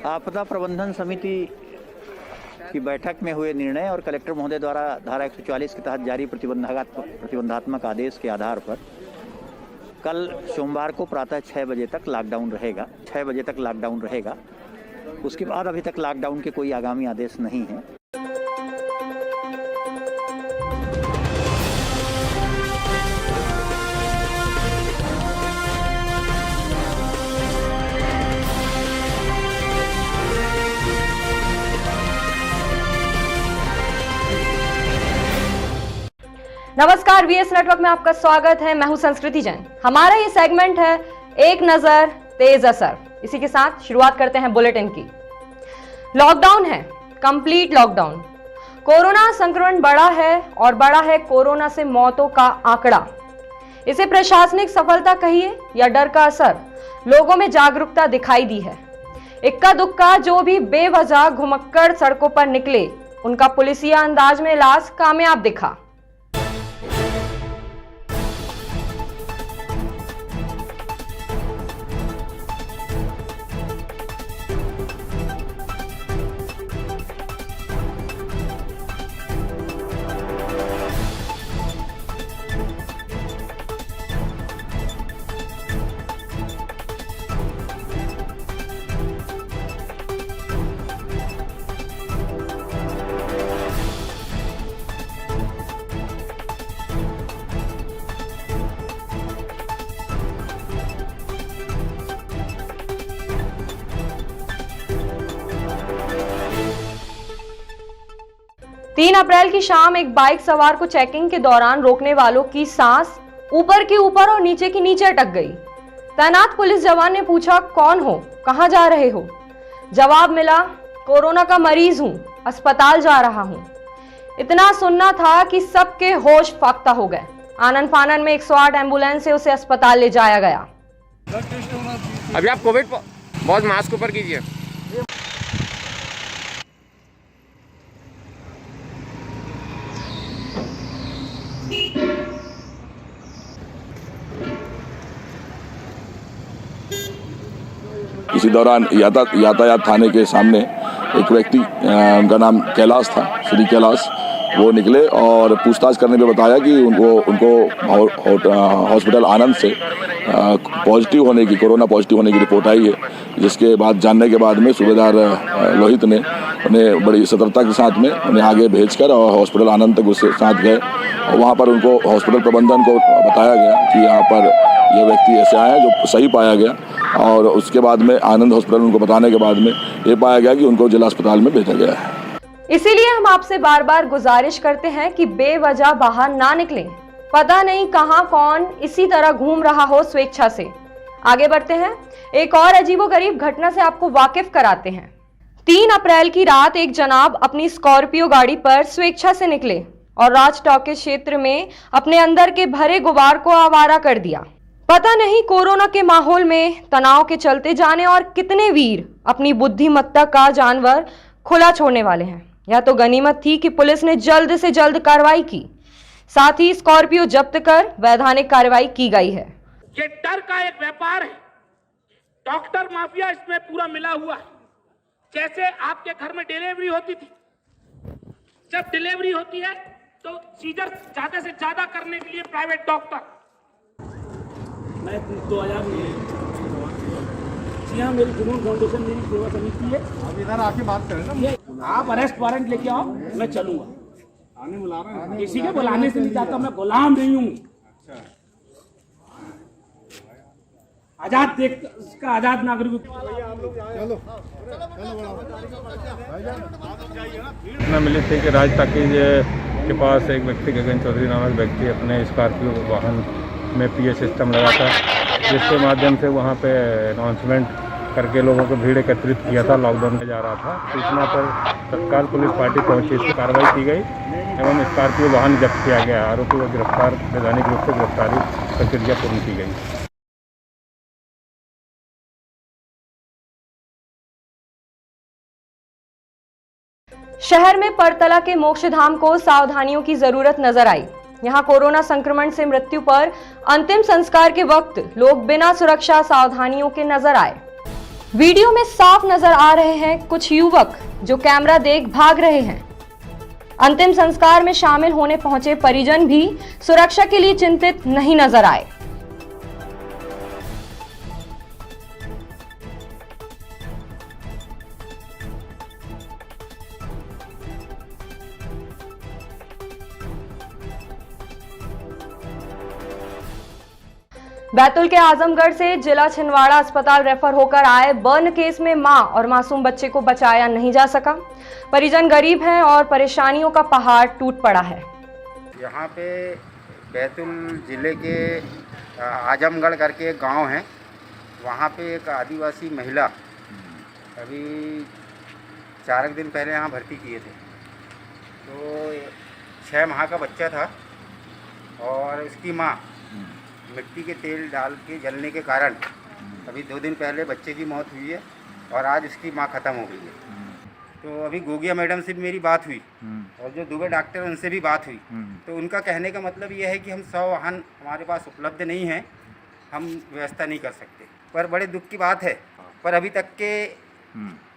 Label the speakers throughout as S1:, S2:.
S1: आपदा प्रबंधन समिति की बैठक में हुए निर्णय और कलेक्टर महोदय द्वारा धारा 144 के तहत जारी प्रतिबंधात्मक आदेश के आधार पर कल सोमवार को प्रातः 6 बजे तक लॉकडाउन रहेगा। 6 बजे तक लॉकडाउन रहेगा। उसके बाद अभी तक लॉकडाउन के कोई आगामी आदेश नहीं है।
S2: नमस्कार, वीएस नेटवर्क में आपका स्वागत है। मैं हूं संस्कृति जैन। हमारा ये सेगमेंट है एक नजर तेज असर। इसी के साथ शुरुआत करते हैं बुलेटिन की। लॉकडाउन है, कंप्लीट लॉकडाउन। कोरोना संक्रमण बढ़ा है और बढ़ा है कोरोना से मौतों का आंकड़ा। इसे प्रशासनिक सफलता कहिए या डर का असर, लोगों में जागरूकता दिखाई दी है। इक्का दुक्का जो भी बेवजह घुमक्कड़ सड़कों पर निकले, उनका पुलिसिया अंदाज में इलाज कामयाब दिखा। तीन अप्रैल की शाम एक बाइक सवार को चेकिंग के दौरान रोकने वालों की सांस ऊपर की ऊपर और नीचे की नीचे अटक गई। तैनात पुलिस जवान ने पूछा, कौन हो, कहां जा रहे हो? जवाब मिला, कोरोना का मरीज हूं, अस्पताल जा रहा हूं। इतना सुनना था कि सबके होश फाख्ता हो गए। आनन फानन में 108 एम्बुलेंस से उसे अस्पताल ले जाया गया।
S3: अभी आप कोविड बहुत मास्क ऊपर कीजिए।
S4: इसी दौरान यातायात थाने के सामने एक व्यक्ति, उनका नाम कैलाश था, श्री कैलाश, वो निकले और पूछताछ करने पे बताया कि उनको हॉस्पिटल आनंद से पॉजिटिव होने की, कोरोना पॉजिटिव होने की रिपोर्ट आई है। जिसके बाद जानने के बाद में सूबेदार लोहित ने उन्हें बड़ी सतर्कता के साथ में उन्हें आगे भेजकर और हॉस्पिटल आनंद तक उसके साथ गए और वहाँ पर उनको हॉस्पिटल प्रबंधन को बताया गया कि यहाँ पर ये व्यक्ति ऐसे आए हैं, जो सही पाया गया। और उसके बाद में आनंद हॉस्पिटल उनको बताने के बाद में ये पाया गया कि उनको जिला अस्पताल में भेजा गया है।
S2: इसीलिए हम आपसे बार बार गुजारिश करते हैं कि बेवजह बाहर ना निकलें। पता नहीं कहां कौन इसी तरह घूम रहा हो स्वेच्छा से। आगे बढ़ते हैं, एक और अजीबोगरीब घटना से आपको वाकिफ कराते हैं। 3 अप्रैल की रात एक जनाब अपनी स्कॉर्पियो गाड़ी पर स्वेच्छा से निकले और राज टॉकीज क्षेत्र में अपने अंदर के भरे गुबार को आवारा कर दिया। पता नहीं कोरोना के माहौल में तनाव के चलते जाने और कितने वीर अपनी बुद्धिमत्ता का जानवर खुला छोड़ने वाले हैं। यह तो गनीमत थी कि पुलिस ने जल्द से जल्द कार्रवाई की, साथ ही स्कॉर्पियो जब्त कर वैधानिक कार्रवाई की गई है।
S5: ये डर का एक व्यापार है। डॉक्टर माफिया इसमें पूरा मिला हुआ है। जैसे आपके घर में डिलीवरी होती थी, जब डिलीवरी होती है तो सीजर ज्यादा से ज्यादा करने के लिए प्राइवेट डॉक्टर, मैं 2000 में मेरी जुनून फाउंडेशन मेरी सेवा समिति है। आप इधर आके बात करें ना, आप अरेस्ट वारंट लेके आओ, मैं चलूंगा। आने बुला रहे हैं, किसी के बुलाने से नहीं जाता, मैं गुलाम नहीं हूँ। आजाद देख, उसका आजाद नागरिक।
S6: सूचना मिली थी कि राज टॉकीज के पास एक व्यक्ति, गगन चौधरी नामक व्यक्ति, अपने स्कॉर्पियो वाहन में पीए सिस्टम लगा था, जिसके माध्यम से वहां पे अनाउंसमेंट करके लोगों को भीड़ एकत्रित किया था। लॉकडाउन में जा रहा था। सूचना पर तत्काल पुलिस पार्टी पहुंची, इस पर कार्रवाई की गई एवं स्कॉर्पियो वाहन जब्त किया गया। आरोपी को गिरफ्तार, वैधानिक रूप से गिरफ्तारी प्रक्रिया पूर्ण की गई।
S2: शहर में परतला के मोक्षधाम को सावधानियों की जरूरत नजर आई। यहां कोरोना संक्रमण से मृत्यु पर अंतिम संस्कार के वक्त लोग बिना सुरक्षा सावधानियों के नजर आए। वीडियो में साफ नजर आ रहे हैं कुछ युवक जो कैमरा देख भाग रहे हैं। अंतिम संस्कार में शामिल होने पहुंचे परिजन भी सुरक्षा के लिए चिंतित नहीं नजर आए। बैतूल के आजमगढ़ से जिला छिंदवाड़ा अस्पताल रेफर होकर आए बर्न केस में मां और मासूम बच्चे को बचाया नहीं जा सका। परिजन गरीब हैं और परेशानियों का पहाड़ टूट पड़ा है।
S7: यहाँ पे बैतूल जिले के आजमगढ़ करके एक गांव है, वहाँ पे एक आदिवासी महिला अभी 4 दिन पहले यहाँ भर्ती किए थे। तो 6 माह का बच्चा था और उसकी माँ मिट्टी के तेल डाल के जलने के कारण अभी 2 दिन पहले बच्चे की मौत हुई है और आज उसकी माँ ख़त्म हो गई है। तो अभी गोगिया मैडम से भी मेरी बात हुई और जो दुबे डॉक्टर उनसे भी बात हुई। तो उनका कहने का मतलब ये है कि हम 100 वाहन हमारे पास उपलब्ध नहीं है, हम व्यवस्था नहीं कर सकते। पर बड़े दुख की बात है, पर अभी तक के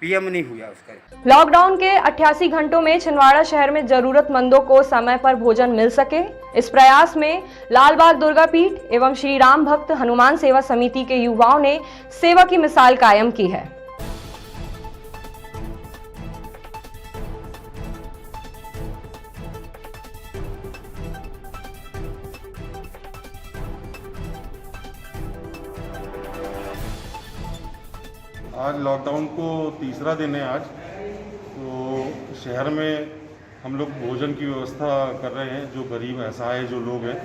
S7: पीएम नहीं हुआ उसका।
S2: लॉकडाउन के 88 घंटों में छिंदवाड़ा शहर में जरूरतमंदों को समय पर भोजन मिल सके, इस प्रयास में लालबाग दुर्गा पीठ एवं श्री राम भक्त हनुमान सेवा समिति के युवाओं ने सेवा की मिसाल कायम की है।
S6: आज लॉकडाउन को तीसरा दिन है आज, तो शहर में हम लोग भोजन की व्यवस्था कर रहे हैं। जो गरीब असहाय जो लोग हैं,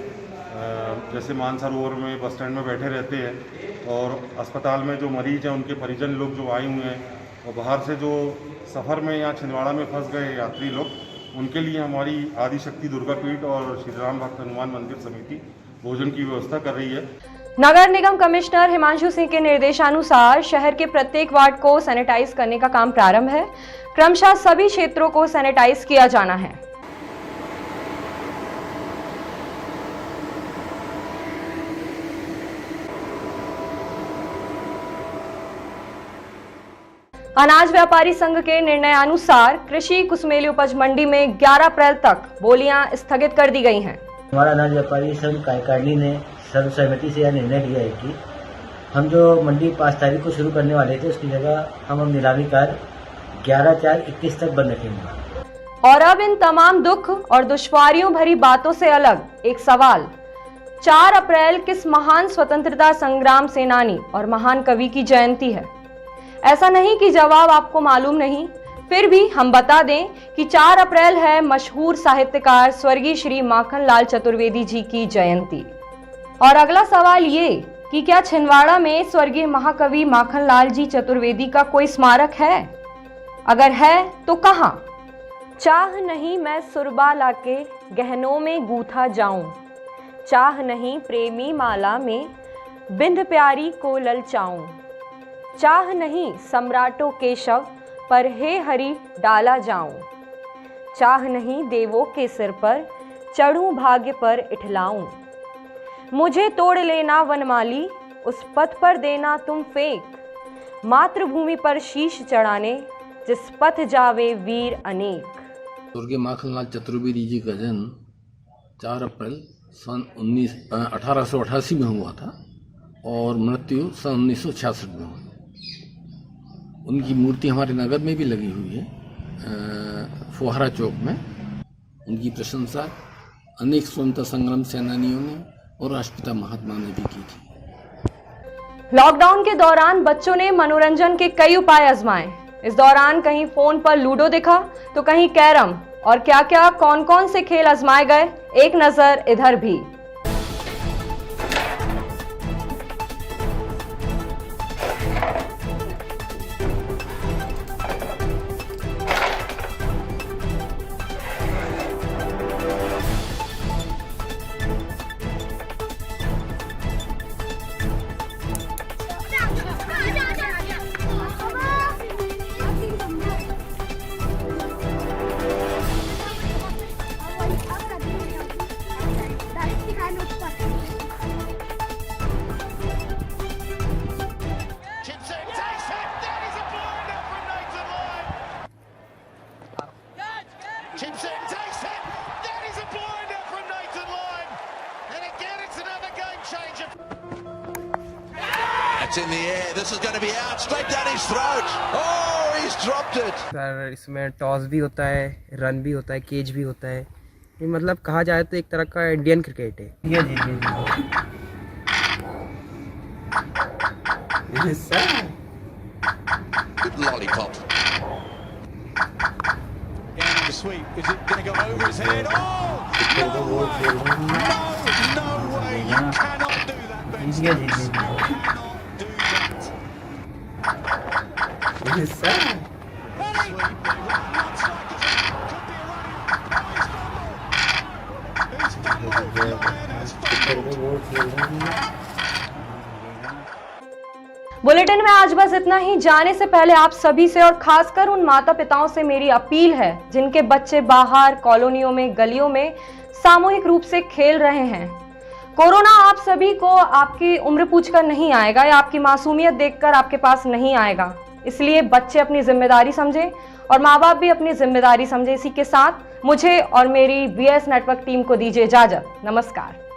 S6: जैसे मानसरोवर में बस स्टैंड में बैठे रहते हैं और अस्पताल में जो मरीज हैं उनके परिजन लोग जो आए हुए हैं और बाहर से जो सफ़र में या छिंदवाड़ा में फंस गए यात्री लोग, उनके लिए हमारी आदिशक्ति दुर्गा पीठ और श्री राम भक्त हनुमान मंदिर समिति भोजन की व्यवस्था कर रही है।
S2: नगर निगम कमिश्नर हिमांशु सिंह के निर्देशानुसार शहर के प्रत्येक वार्ड को सैनिटाइज करने का काम प्रारंभ है। क्रमशः सभी क्षेत्रों को सैनिटाइज किया जाना है। अनाज व्यापारी संघ के निर्णयानुसार कृषि कुसमेली उपज मंडी में 11 अप्रैल तक बोलियां स्थगित कर दी गई हैं।
S8: हमारा अनाज व्यापारी संघ कार्यकारिणी ने सर्वसहमति से यह निर्णय लिया है कि हम जो मंडी 5 तारीख को शुरू करने वाले थे उसकी जगह हम नीलामी कर 11/4/21 तक बंद रखेंगे।
S2: और अब इन तमाम दुख और दुश्वारियों भरी बातों से अलग एक सवाल, 4 अप्रैल किस महान स्वतंत्रता संग्राम सेनानी और महान कवि की जयंती है? ऐसा नहीं कि जवाब आपको मालूम नहीं, फिर भी हम बता दें कि 4 अप्रैल है मशहूर साहित्यकार स्वर्गीय श्री माखनलाल चतुर्वेदी जी की जयंती। और अगला सवाल ये कि क्या छिंदवाड़ा में स्वर्गीय महाकवि माखनलाल जी चतुर्वेदी का कोई स्मारक है? अगर है तो कहाँ? चाह नहीं मैं सुरबा लाके गहनों में गूथा जाऊं, चाह नहीं प्रेमी माला में बिंद प्यारी को ललचाऊं, चाह नहीं सम्राटों के शव पर हे हरि डाला जाऊं, चाह नहीं देवों के सिर पर चढ़ूं भाग्य पर इठलाऊं, मुझे तोड़ लेना वनमाली उस पथ पर देना तुम फेंक, मातृभूमि पर शीश चढ़ाने जिस पथ जावे वीर अनेक।
S9: स्वर्गीय माखनलाल चतुर्वेदी जी का जन्म 4 अप्रैल सन 1888 में हुआ था और मृत्यु सन 1966 में हुई। उनकी मूर्ति हमारे नगर में भी लगी हुई है, फुहारा चौक में। उनकी प्रशंसा अनेक स्वतंत्रता संग्राम सेनानियों ने और राष्ट्रपिता महात्मा ने भी की थी।
S2: लॉकडाउन के दौरान बच्चों ने मनोरंजन के कई उपाय आजमाए। इस दौरान कहीं फोन पर लूडो दिखा तो कहीं कैरम, और क्या क्या कौन कौन से खेल आजमाए गए, एक नजर इधर भी।
S10: That's in the air. This is going to be out straight down his throat. Oh, he's dropped it.
S11: Sir इसमें टॉस भी होता है, रन भी होता है, केज भी होता है। ये मतलब कहा जाए तो एक तरह का इंडियन क्रिकेट है।
S8: जी जी जी
S10: Good lollipop. Getting the sweep. Is it going to go over his head? Oh! No way! No way! You cannot do that, Ben. You cannot do that. Sweep. It looks like it could be a running. Who's fumbled?
S2: Bulletin में आज बस इतना ही। जाने से पहले आप सभी से और खासकर उन माता पिताओं से मेरी अपील है जिनके बच्चे बाहर कॉलोनियों में, गलियों में सामूहिक रूप से खेल रहे हैं। कोरोना आप सभी को आपकी उम्र पूछकर नहीं आएगा या आपकी मासूमियत देखकर आपके पास नहीं आएगा। इसलिए बच्चे अपनी जिम्मेदारी समझें और माँ बाप भी अपनी जिम्मेदारी समझें। इसी के साथ मुझे और मेरी VS नेटवर्क टीम को दीजिए इजाजत। नमस्कार।